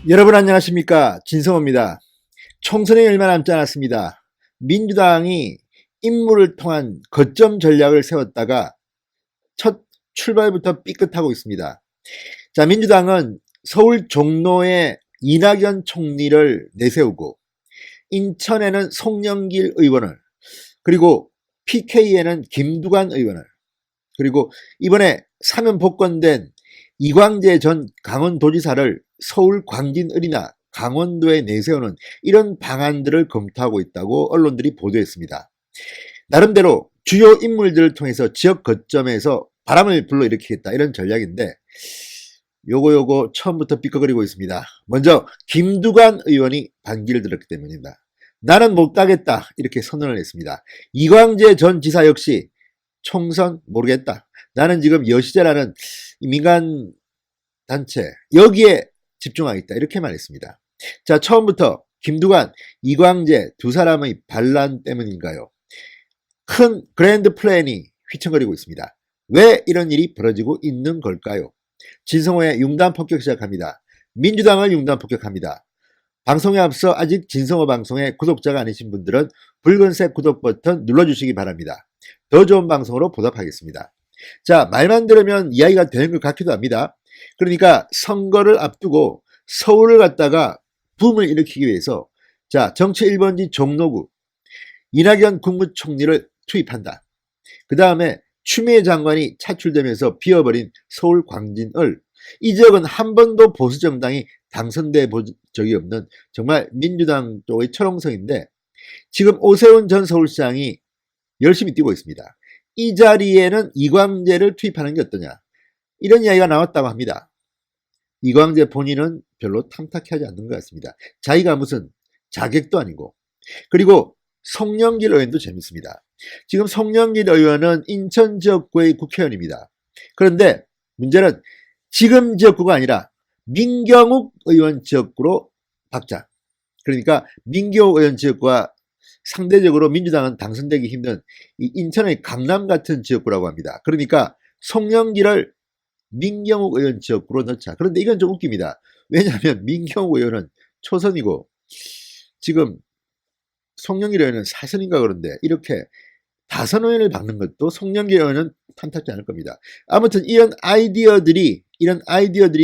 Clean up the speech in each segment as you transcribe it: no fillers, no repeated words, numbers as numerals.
여러분 안녕하십니까, 진성호입니다. 총선이 얼마 남지 않았습니다. 민주당이 인물을 통한 거점 전략을 세웠다가 첫 출발부터 삐끗하고 있습니다. 자, 민주당은 서울 종로에 이낙연 총리를 내세우고, 인천에는 송영길 의원을, 그리고 PK에는 김두관 의원을, 그리고 이번에 사면 복권된 이광재 전 강원도지사를 서울 광진을이나 강원도에 내세우는 이런 방안들을 검토하고 있다고 언론들이 보도했습니다. 나름대로 주요 인물들을 통해서 지역 거점에서 바람을 불러일으키겠다, 이런 전략인데 요거 처음부터 삐걱거리고 있습니다. 먼저 김두관 의원이 반기를 들었기 때문입니다. 나는 못 가겠다, 이렇게 선언을 했습니다. 이광재 전 지사 역시 총선 모르겠다, 나는 지금 여시제라는 민간 단체 여기에 집중하겠다, 이렇게 말했습니다. 자, 처음부터 김두관, 이광재 두 사람의 반란 때문인가요? 큰 그랜드 플랜이 휘청거리고 있습니다. 왜 이런 일이 벌어지고 있는 걸까요? 진성호의 융단 폭격 시작합니다. 민주당을 융단 폭격합니다. 방송에 앞서 아직 진성호 방송의 구독자가 아니신 분들은 붉은색 구독 버튼 눌러주시기 바랍니다. 더 좋은 방송으로 보답하겠습니다. 자, 말만 들으면 이야기가 되는 것 같기도 합니다. 그러니까 선거를 앞두고 서울을 갖다가 붐을 일으키기 위해서, 자, 정치 1번지 종로구 이낙연 국무총리를 투입한다. 그 다음에 추미애 장관이 차출되면서 비어버린 서울 광진을, 이 지역은 한 번도 보수정당이 당선돼 본 적이 없는 정말 민주당 쪽의 철옹성인데, 지금 오세훈 전 서울시장이 열심히 뛰고 있습니다. 이 자리에는 이광재를 투입하는 게 어떠냐, 이런 이야기가 나왔다고 합니다. 이광재 본인은 별로 탐탁하지 않는 것 같습니다. 자기가 무슨 자객도 아니고. 그리고 송영길 의원도 재밌습니다. 지금 송영길 의원은 인천 지역구의 국회의원입니다. 그런데 문제는 지금 지역구가 아니라 민경욱 의원 지역구로 바뀌자. 그러니까 민경욱 의원 지역구와 상대적으로 민주당은 당선되기 힘든 이 인천의 강남 같은 지역구라고 합니다. 그러니까 송영길을 민경욱 의원 지역구로 넣자. 그런데 이건 좀 웃깁니다. 왜냐하면 민경욱 의원은 초선이고 지금 송영길 의원은 사선인가, 그런데 이렇게 다선 의원을 박는 것도 송영길 의원은 탐탁지 않을 겁니다. 아무튼 이런 아이디어들이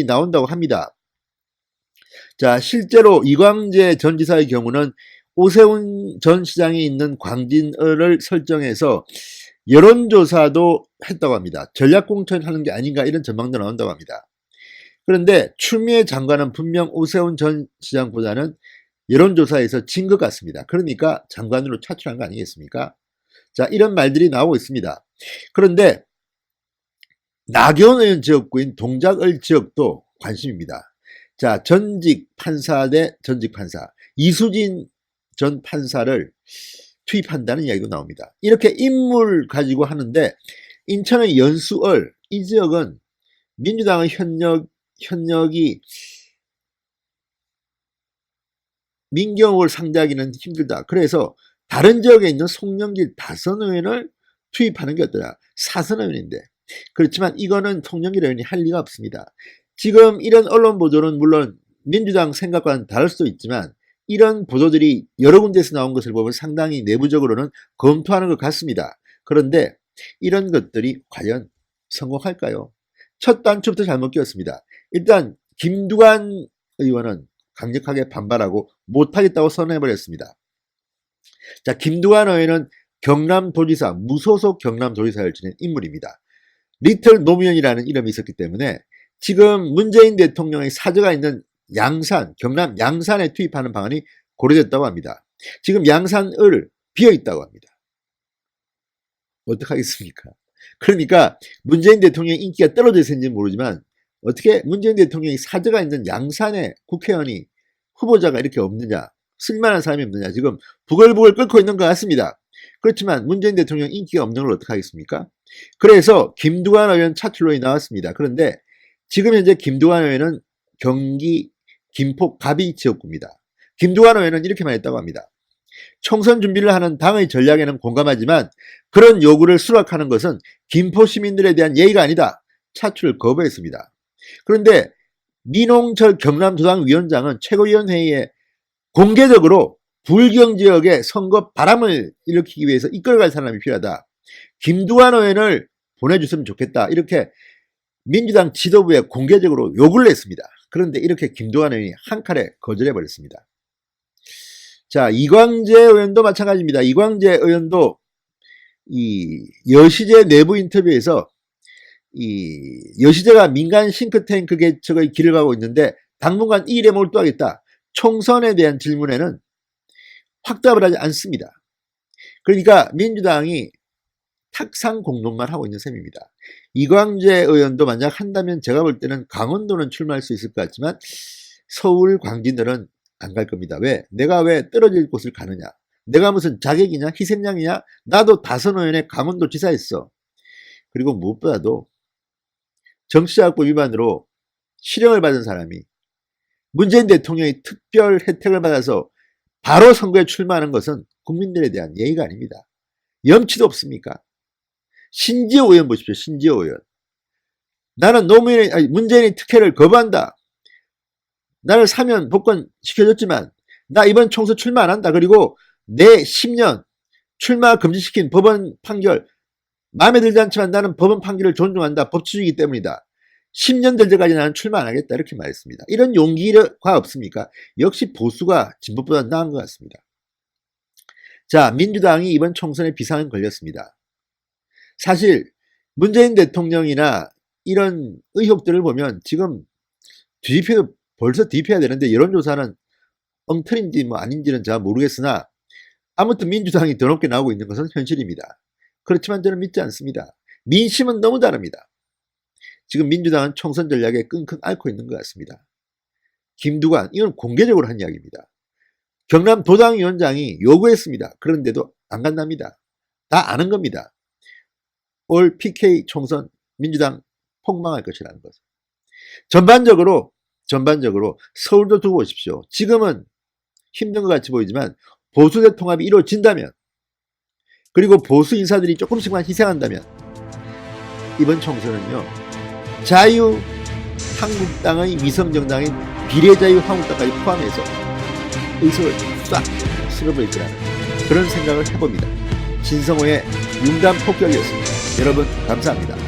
나온다고 합니다. 자, 실제로 이광재 전 지사의 경우는 오세훈 전 시장이 있는 광진을 설정해서 여론조사도 했다고 합니다. 전략공천하는 게 아닌가, 이런 전망도 나온다고 합니다. 그런데 추미애 장관은 분명 오세훈 전 시장보다는 여론조사에서 진 것 같습니다. 그러니까 장관으로 차출한 거 아니겠습니까? 자, 이런 말들이 나오고 있습니다. 그런데 나경원 의원 지역구인 동작을 지역도 관심입니다. 자, 전직 판사 대 전직 판사, 이수진 전 판사를 투입한다는 이야기도 나옵니다. 이렇게 인물 가지고 하는데, 인천의 연수을, 이 지역은 민주당의 현역이 민경욱을 상대하기는 힘들다. 그래서 다른 지역에 있는 송영길 다선 의원을 투입하는 게 어떠냐. 사선 의원인데. 그렇지만 이거는 송영길 의원이 할 리가 없습니다. 지금 이런 언론 보도는 물론 민주당 생각과는 다를 수도 있지만, 이런 보도들이 여러 군데에서 나온 것을 보면 상당히 내부적으로는 검토하는 것 같습니다. 그런데 이런 것들이 과연 성공할까요? 첫 단추부터 잘못 끼웠습니다. 일단 김두관 의원은 강력하게 반발하고 못하겠다고 선언해버렸습니다. 자, 김두관 의원은 경남도지사, 무소속 경남도지사를 지낸 인물입니다. 리틀 노무현이라는 이름이 있었기 때문에 지금 문재인 대통령의 사저가 있는 양산, 경남 양산에 투입하는 방안이 고려됐다고 합니다. 지금 양산을 비어있다고 합니다. 어떡하겠습니까? 그러니까 문재인 대통령의 인기가 떨어져 있는지 모르지만, 어떻게 문재인 대통령이 사저가 있는 양산에 국회의원이, 후보자가 이렇게 없느냐, 쓸만한 사람이 없느냐, 지금 부글부글 끓고 있는 것 같습니다. 그렇지만 문재인 대통령 인기가 없는 걸 어떡하겠습니까? 그래서 김두관 의원 차출론이 나왔습니다. 그런데 지금 현재 김두관 의원은 경기 김포 가비 지역구입니다. 김두관 의원은 이렇게 말했다고 합니다. 총선 준비를 하는 당의 전략에는 공감하지만 그런 요구를 수락하는 것은 김포 시민들에 대한 예의가 아니다. 차출을 거부했습니다. 그런데 민홍철 경남도당 위원장은 최고위원회의에 공개적으로 불경지역의 선거 바람을 일으키기 위해서 이끌어갈 사람이 필요하다. 김두관 의원을 보내줬으면 좋겠다. 이렇게 민주당 지도부에 공개적으로 요구를 했습니다. 그런데 이렇게 김두관 의원이 한 칼에 거절해버렸습니다. 자, 이광재 의원도 마찬가지입니다. 이광재 의원도 이 여시제 내부 인터뷰에서 이 여시제가 민간 싱크탱크 개척의 길을 가고 있는데 당분간 이 일에 몰두하겠다. 총선에 대한 질문에는 확답을 하지 않습니다. 그러니까 민주당이 탁상 공론만 하고 있는 셈입니다. 이광재 의원도 만약 한다면 제가 볼 때는 강원도는 출마할 수 있을 것 같지만 서울, 광진들은 안 갈 겁니다. 왜? 내가 왜 떨어질 곳을 가느냐? 내가 무슨 자객이냐? 희생양이냐? 나도 다선 의원의 강원도 지사였어. 그리고 무엇보다도 정치자금법 위반으로 실형을 받은 사람이 문재인 대통령이 특별 혜택을 받아서 바로 선거에 출마하는 것은 국민들에 대한 예의가 아닙니다. 염치도 없습니까? 신지호 의원 보십시오. 신지호 의원. 나는 문재인의 특혜를 거부한다. 나를 사면 복권 시켜줬지만 나 이번 총선 출마 안 한다. 그리고 내 10년 출마 금지시킨 법원 판결 마음에 들지 않지만 나는 법원 판결을 존중한다. 법치주의이기 때문이다. 10년 될 때까지 나는 출마 안 하겠다. 이렇게 말했습니다. 이런 용기가 없습니까? 역시 보수가 진보보다 나은 것 같습니다. 자, 민주당이 이번 총선에 비상은 걸렸습니다. 사실 문재인 대통령이나 이런 의혹들을 보면 지금 뒤집혀도 벌써 뒤집혀야 되는데 여론조사는 엉터리인지 뭐 아닌지는 잘 모르겠으나 아무튼 민주당이 더 높게 나오고 있는 것은 현실입니다. 그렇지만 저는 믿지 않습니다. 민심은 너무 다릅니다. 지금 민주당은 총선 전략에 끙끙 앓고 있는 것 같습니다. 김두관, 이건 공개적으로 한 이야기입니다. 경남 도당위원장이 요구했습니다. 그런데도 안 간답니다. 다 아는 겁니다. 올 PK 총선 민주당 폭망할 것이라는 것. 전반적으로 서울도 두고 보십시오. 지금은 힘든 것 같이 보이지만 보수대 통합이 이루어진다면, 그리고 보수 인사들이 조금씩만 희생한다면 이번 총선은요, 자유한국당의 위성정당인 비례자유한국당까지 포함해서 의석을 싹 쓸어버릴 거라는 그런 생각을 해봅니다. 진성호의 윤감 폭격이었습니다. 여러분 감사합니다.